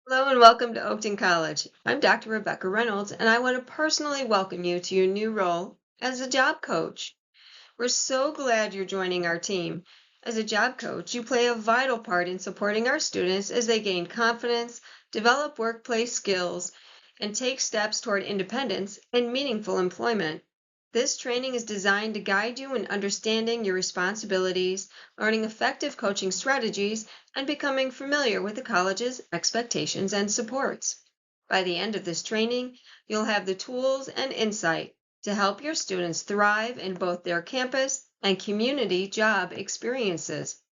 Hello and welcome to Oakton College. I'm Dr. Rebecca Reynolds, and I want to personally welcome you to your new role as a job coach. We're so glad you're joining our team. As a job coach, you play a vital part in supporting our students as they gain confidence, develop workplace skills, and take steps toward independence and meaningful employment. This training is designed to guide you in understanding your responsibilities, learning effective coaching strategies, and becoming familiar with the college's expectations and supports. By the end of this training, you'll have the tools and insight to help your students thrive in both their campus and community job experiences.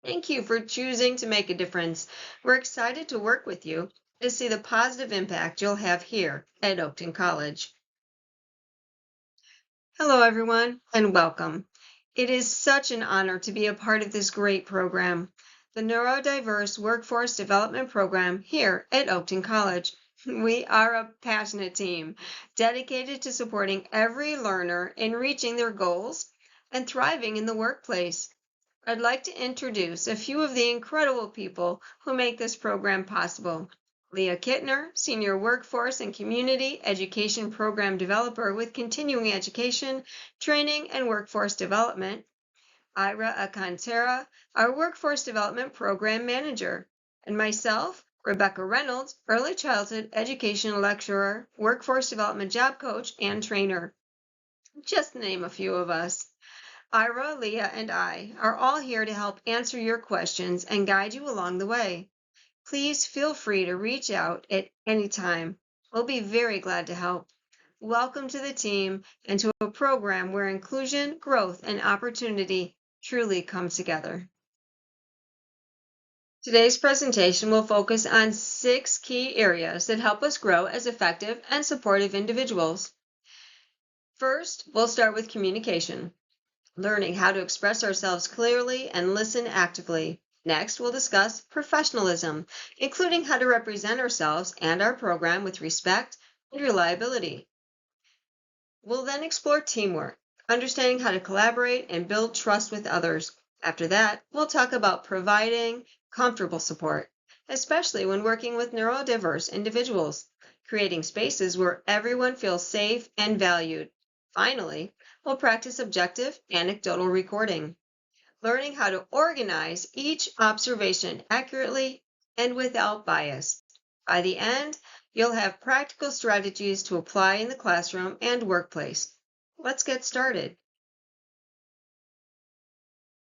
Thank you for choosing to make a difference. We're excited to work with you to see the positive impact you'll have here at Oakton College. Hello, everyone, and welcome. It is such an honor to be a part of this great program, the Neurodiverse Workforce Development Program here at Oakton College. We are a passionate team dedicated to supporting every learner in reaching their goals and thriving in the workplace. I'd like to introduce a few of the incredible people who make this program possible. Leah Kittner, Senior Workforce and Community Education Program Developer with Continuing Education, Training, and Workforce Development. Ira Alcantara, our Workforce Development Program Manager. And myself, Rebecca Reynolds, Early Childhood Education Lecturer, Workforce Development Job Coach, and Trainer. Just to name a few of us. Ira, Leah, and I are all here to help answer your questions and guide you along the way. Please feel free to reach out at any time. We'll be very glad to help. Welcome to the team and to a program where inclusion, growth, and opportunity truly come together. Today's presentation will focus on 6 key areas that help us grow as effective and supportive individuals. First, we'll start with communication, learning how to express ourselves clearly and listen actively. Next, we'll discuss professionalism, including how to represent ourselves and our program with respect and reliability. We'll then explore teamwork, understanding how to collaborate and build trust with others. After that, we'll talk about providing comfortable support, especially when working with neurodiverse individuals, creating spaces where everyone feels safe and valued. Finally, we'll practice objective anecdotal recording, learning how to organize each observation accurately and without bias. By the end, you'll have practical strategies to apply in the classroom and workplace. Let's get started.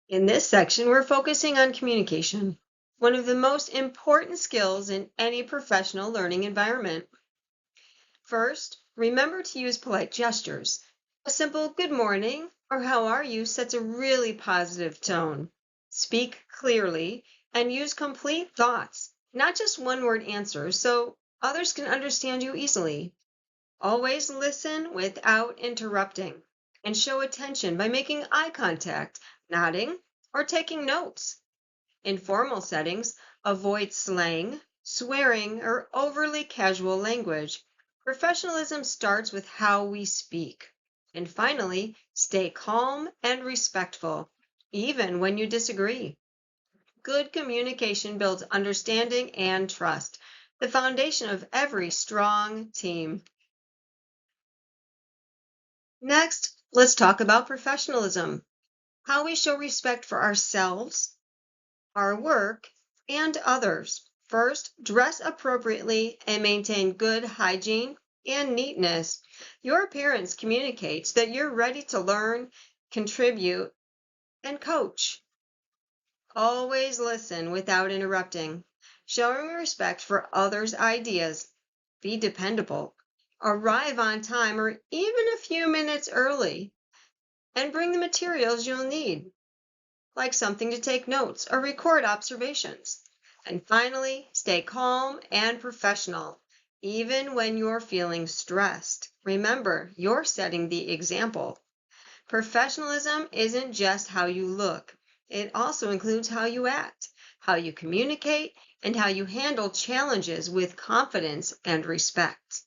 In this section, we're focusing on communication, one of the most important skills in any professional learning environment. First, remember to use polite gestures. A simple good morning or how are you sets a really positive tone. Speak clearly and use complete thoughts, not just one-word answers, so others can understand you easily. Always listen without interrupting and show attention by making eye contact, nodding, or taking notes. In formal settings, avoid slang, swearing, or overly casual language. Professionalism starts with how we speak. And finally, stay calm and respectful, even when you disagree. Good communication builds understanding and trust, the foundation of every strong team. Next, let's talk about professionalism, how we show respect for ourselves, our work, and others. First, dress appropriately and maintain good hygiene and neatness. Your appearance communicates that you're ready to learn, contribute, and coach. Always listen without interrupting, showing respect for others' ideas. Be dependable. Arrive on time or even a few minutes early, and bring the materials you'll need, like something to take notes or record observations. And finally, stay calm and professional, even when you're feeling stressed. Remember, you're setting the example. Professionalism isn't just how you look. It also includes how you act, how you communicate, and how you handle challenges with confidence and respect.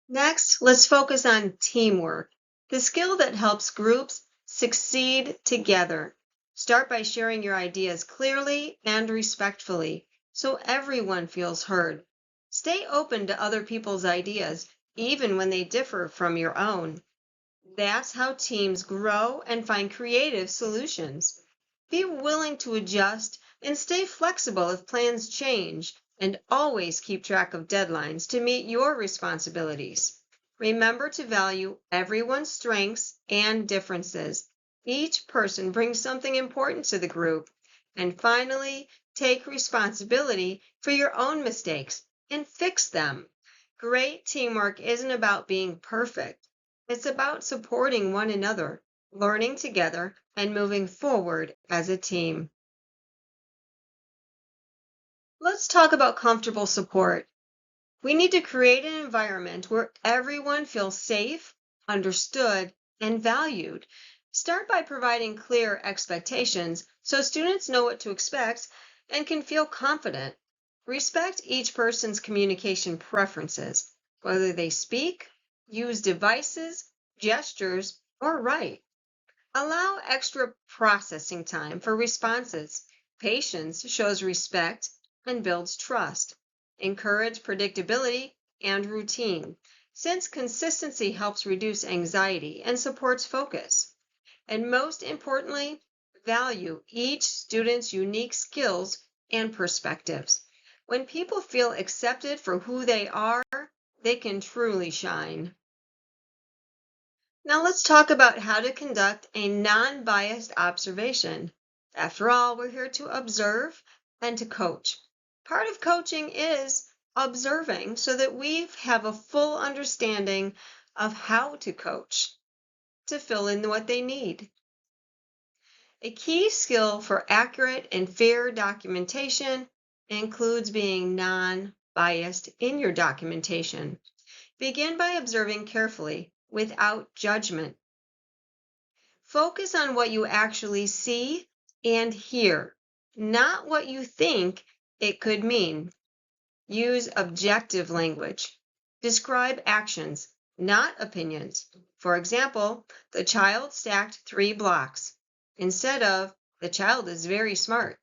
Next, let's focus on teamwork, the skill that helps groups succeed together. Start by sharing your ideas clearly and respectfully. so everyone feels heard. Stay open to other people's ideas, even when they differ from your own. That's how teams grow and find creative solutions. Be willing to adjust and stay flexible if plans change, and always keep track of deadlines to meet your responsibilities. Remember to value everyone's strengths and differences. Each person brings something important to the group. And finally, take responsibility for your own mistakes and fix them. Great teamwork isn't about being perfect. It's about supporting one another, learning together, and moving forward as a team. Let's talk about comfortable support. We need to create an environment where everyone feels safe, understood, and valued. Start by providing clear expectations so students know what to expect and can feel confident. Respect each person's communication preferences, whether they speak, use devices, gestures, or write. Allow extra processing time for responses. Patience shows respect and builds trust. Encourage predictability and routine, since consistency helps reduce anxiety and supports focus. And most importantly, value each student's unique skills and perspectives. When people feel accepted for who they are, they can truly shine. Now let's talk about how to conduct a non-biased observation. After all, we're here to observe and to coach. Part of coaching is observing so that we have a full understanding of how to coach to fill in what they need. A key skill for accurate and fair documentation includes being non-biased in your documentation. Begin by observing carefully without judgment. Focus on what you actually see and hear, not what you think it could mean. Use objective language. Describe actions, not opinions. For example, the child stacked 3 blocks instead of the child is very smart.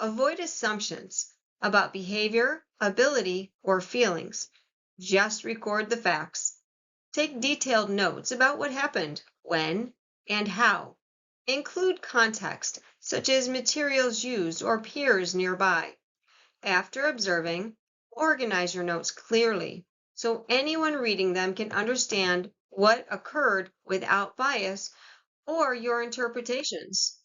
Avoid assumptions about behavior, ability, or feelings. Just record the facts. Take detailed notes about what happened, when, and how. Include context, such as materials used or peers nearby. After observing, organize your notes clearly so anyone reading them can understand what occurred without bias or your interpretations.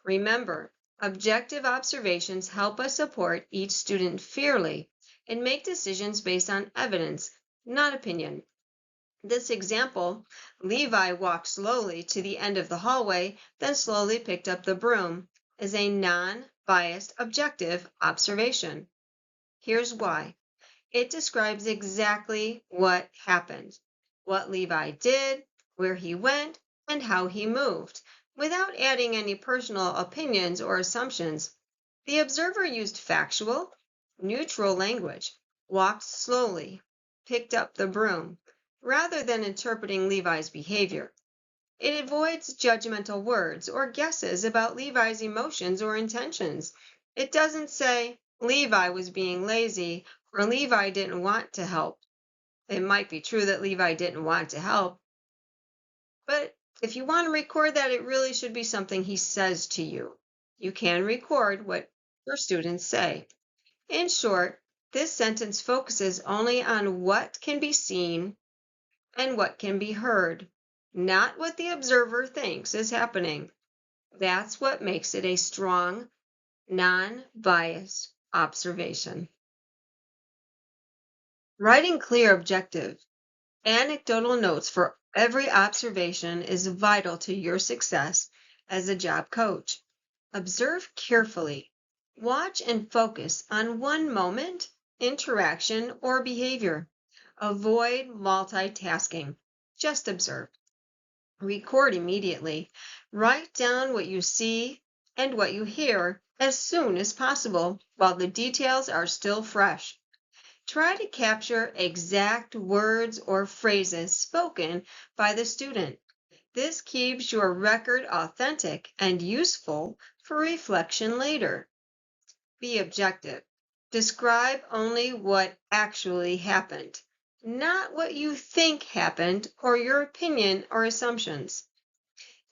Remember, objective observations help us support each student fairly and make decisions based on evidence, not opinion. This example, Levi walked slowly to the end of the hallway, then slowly picked up the broom, is a non-biased objective observation. Here's why. It describes exactly what happened, what Levi did, where he went, and how he moved, without adding any personal opinions or assumptions. The observer used factual, neutral language, walked slowly, picked up the broom, rather than interpreting Levi's behavior. It avoids judgmental words or guesses about Levi's emotions or intentions. It doesn't say Levi was being lazy or Levi didn't want to help. It might be true that Levi didn't want to help, but if you want to record that, it really should be something he says to you. You can record what your students say. In short, this sentence focuses only on what can be seen and what can be heard, not what the observer thinks is happening. That's what makes it a strong, non-biased observation. Writing clear, objective, anecdotal notes for every observation is vital to your success as a job coach. Observe carefully. Watch and focus on one moment, interaction, or behavior. Avoid multitasking. Just observe. Record immediately. Write down what you see and what you hear as soon as possible while the details are still fresh. Try to capture exact words or phrases spoken by the student. This keeps your record authentic and useful for reflection later. Be objective. Describe only what actually happened, not what you think happened or your opinion or assumptions.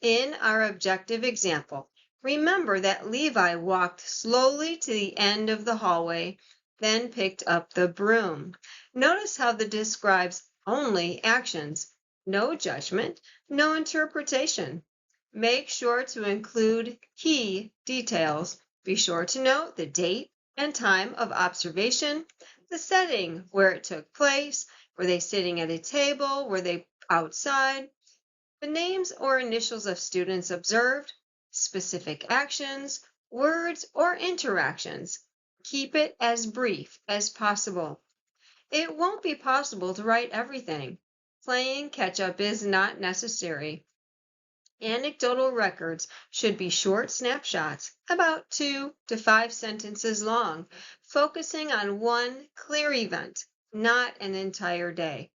In our objective example, remember that Levi walked slowly to the end of the hallway, then picked up the broom. Notice how the describes only actions, no judgment, no interpretation. Make sure to include key details. Be sure to note the date and time of observation, the setting where it took place. Were they sitting at a table? Were they outside? The names or initials of students observed, specific actions, words, or interactions. Keep it as brief as possible. It won't be possible to write everything. Playing catch up is not necessary. Anecdotal records should be short snapshots, about 2 to 5 sentences long, focusing on one clear event, not an entire day.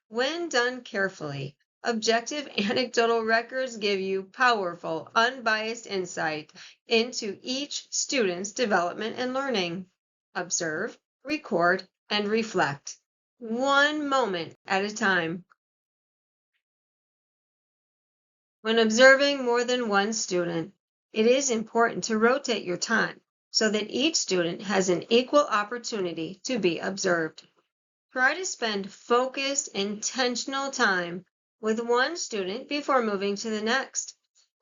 When done carefully, objective anecdotal records give you powerful, unbiased insight into each student's development and learning. Observe, record, and reflect, one moment at a time. When observing more than one student, it is important to rotate your time so that each student has an equal opportunity to be observed. Try to spend focused, intentional time with one student before moving to the next.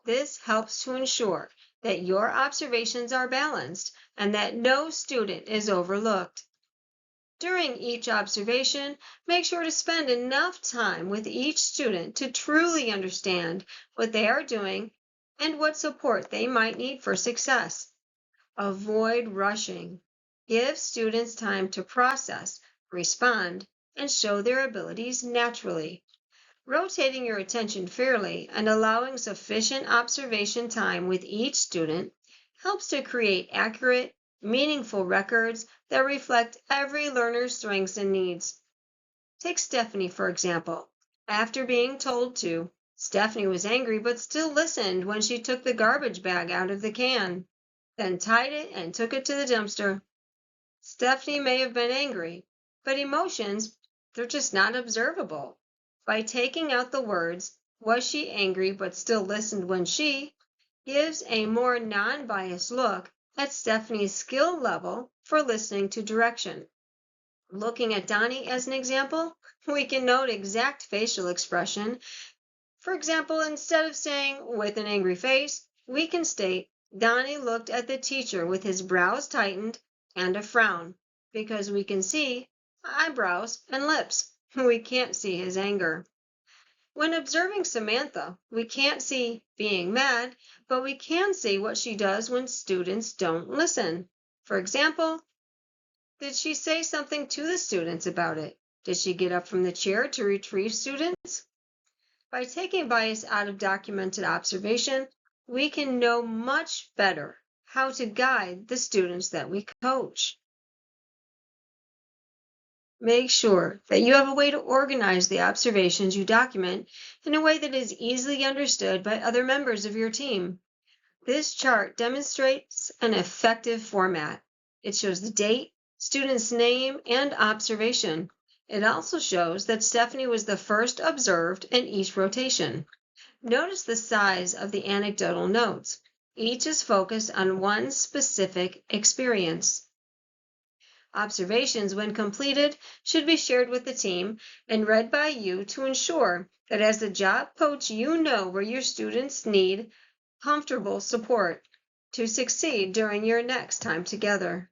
This helps to ensure that your observations are balanced and that no student is overlooked. During each observation, make sure to spend enough time with each student to truly understand what they are doing and what support they might need for success. Avoid rushing. Give students time to process, respond, and show their abilities naturally. Rotating your attention fairly and allowing sufficient observation time with each student helps to create accurate, meaningful records that reflect every learner's strengths and needs. Take Stephanie, for example. After being told to, Stephanie was angry but still listened when she took the garbage bag out of the can, then tied it and took it to the dumpster. Stephanie may have been angry, but emotions, they're just not observable. By taking out the words, was she angry but still listened when she, gives a more non-biased look at Stephanie's skill level for listening to direction. Looking at Donnie as an example, we can note exact facial expression. For example, instead of saying with an angry face, we can state Donnie looked at the teacher with his brows tightened and a frown, because we can see eyebrows and lips. We can't see his anger. When observing Samantha, we can't see being mad, but we can see what she does when students don't listen. For example, did she say something to the students about it? Did she get up from the chair to retrieve students? By taking bias out of documented observation, we can know much better how to guide the students that we coach. Make sure that you have a way to organize the observations you document in a way that is easily understood by other members of your team. This chart demonstrates an effective format. It shows the date, student's name, and observation. It also shows that Stephanie was the first observed in each rotation. Notice the size of the anecdotal notes. Each is focused on one specific experience. Observations, when completed, should be shared with the team and read by you to ensure that as the job coach, you know where your students need comfortable support to succeed during your next time together.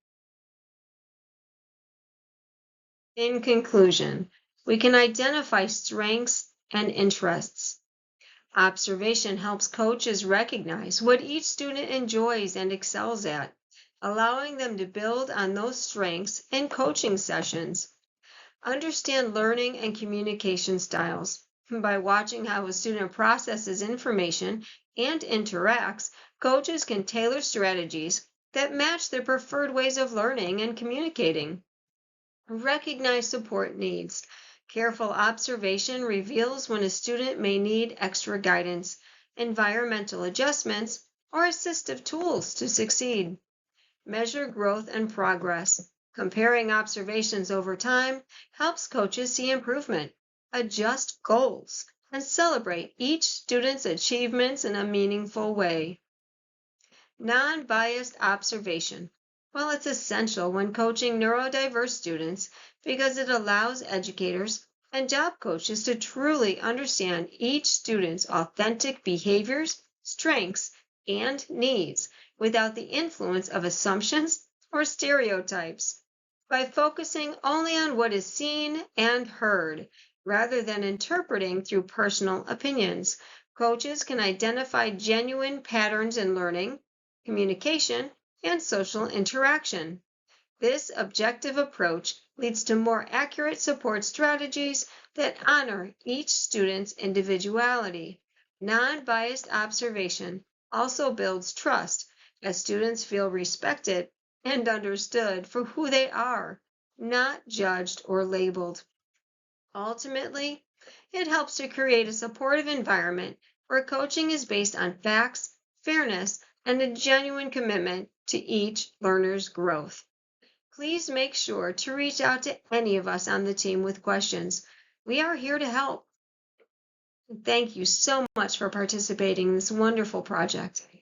In conclusion, we can identify strengths and interests. Observation helps coaches recognize what each student enjoys and excels at, allowing them to build on those strengths in coaching sessions. Understand learning and communication styles. By watching how a student processes information and interacts, coaches can tailor strategies that match their preferred ways of learning and communicating. Recognize support needs. Careful observation reveals when a student may need extra guidance, environmental adjustments, or assistive tools to succeed. measure growth and progress. Comparing observations over time helps coaches see improvement, adjust goals, and celebrate each student's achievements in a meaningful way. Non-biased observation. Well, it's essential when coaching neurodiverse students because it allows educators and job coaches to truly understand each student's authentic behaviors, strengths, and needs without the influence of assumptions or stereotypes. By focusing only on what is seen and heard, rather than interpreting through personal opinions, coaches can identify genuine patterns in learning, communication, and social interaction. This objective approach leads to more accurate support strategies that honor each student's individuality. Non-biased observation also builds trust as students feel respected and understood for who they are, not judged or labeled. Ultimately, it helps to create a supportive environment where coaching is based on facts, fairness, and a genuine commitment to each learner's growth. Please make sure to reach out to any of us on the team with questions. We are here to help. Thank you so much for participating in this wonderful project.